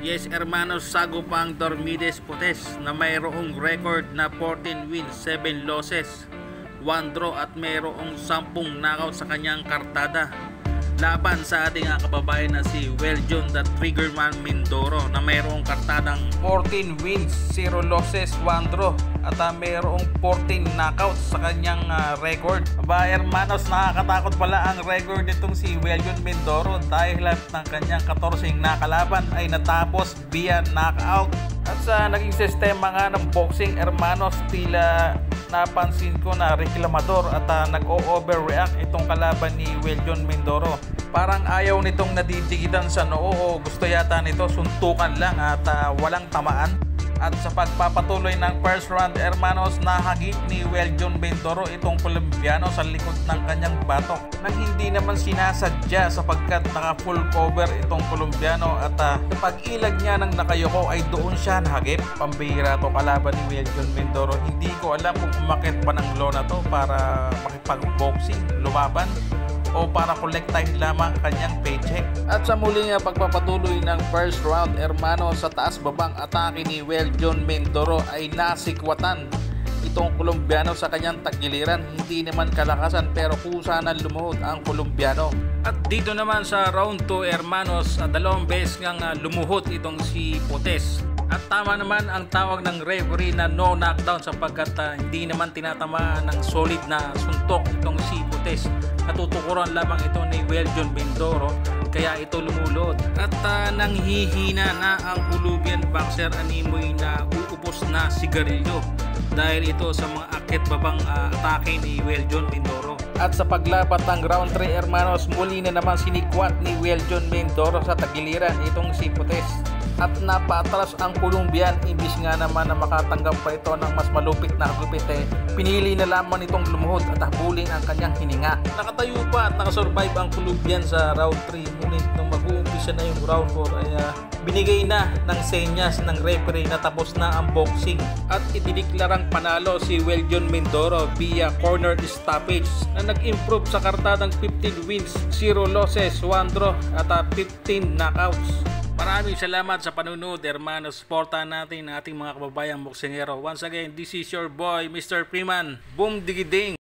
Yes, hermanos, sagupang Dormides Putes na mayroong record na 14 wins, 7 losses, 1 draw at mayroong 10 knockout sa kanyang kartada. Laban sa ating kababayan na si Weljon the Triggerman Mindoro na mayroong kartadang 14 wins, 0 losses, 1 draw at mayroong 14 knockouts sa kanyang record. Aba, hermanos, nakakatakot pala ang record nitong si Weljon Mindoro dahil lahat ng kanyang 14 nakalaban ay natapos via knockout. At sa naging sistema nga ng boxing, hermanos, tila napansin ko na reklamador at nag-o-overreact itong kalaban ni Weljon Mindoro. Parang ayaw nitong nadidikitan sa noo o gusto yata nito suntukan lang at walang tamaan. At sa pagpapatuloy ng first round, hermanos, nahagip ni Weljon Mindoro itong Colombiano sa likod ng kanyang batok nang hindi naman sinasadya sapagkat naka full cover itong Colombiano at pag-ilag niya ng nakayoko ay doon siya nahagip. Pambihira to kalaban ni Weljon Mindoro. Hindi ko alam kung umakit pa ng lona to para makipag-boxing, lumaban o para kolektahin lamang kanyang paycheck. At sa muling pagpapatuloy ng first round, hermano, sa taas-babang atake ni Weljon Mindoro ay nasikwatan itong Colombiano sa kanyang tagiliran. Hindi naman kalakasan pero kusa na lumuhod ang Colombiano. At dito naman sa round 2, hermanos, 2 beses ngang lumuhod itong si Putes. At tama naman ang tawag ng referee na no knockdown sapagkat hindi naman tinatamaan ng solid na suntok itong si Putes. Natutukuran lamang ito ni Weljon Mindoro kaya ito lumulod. At nanghihina na ang Colombian boxer, animoy na uupos na sigarilyo dahil ito sa mga akit-babang atake ni Weljon Mindoro. At sa paglapat ng round 3, hermanos, muli na naman sinikwat ni Weljon Mindoro sa tagiliran itong si Putes. At napatras ang Colombian, imbis nga naman na makatanggap pa ito ng mas malupit na gupit, pinili na lamang itong lumuhod at habulin ang kanyang hininga. Nakatayo pa at nakasurvive ang Colombian sa round 3, ngunit nung mag-uumpisa na yung round 4 ay binigay na ng senyas ng referee na tapos na ang boxing at idineklarang panalo si Weljon Mindoro via corner stoppage na nag-improve sa kartadang 15 wins, 0 losses, 1 draw at 15 knockouts. Maraming salamat sa panunod, hermanos. Supportahan natin ang ating mga kababayang boksingero. Once again, this is your boy, Mr. Freeman. Boom digiding!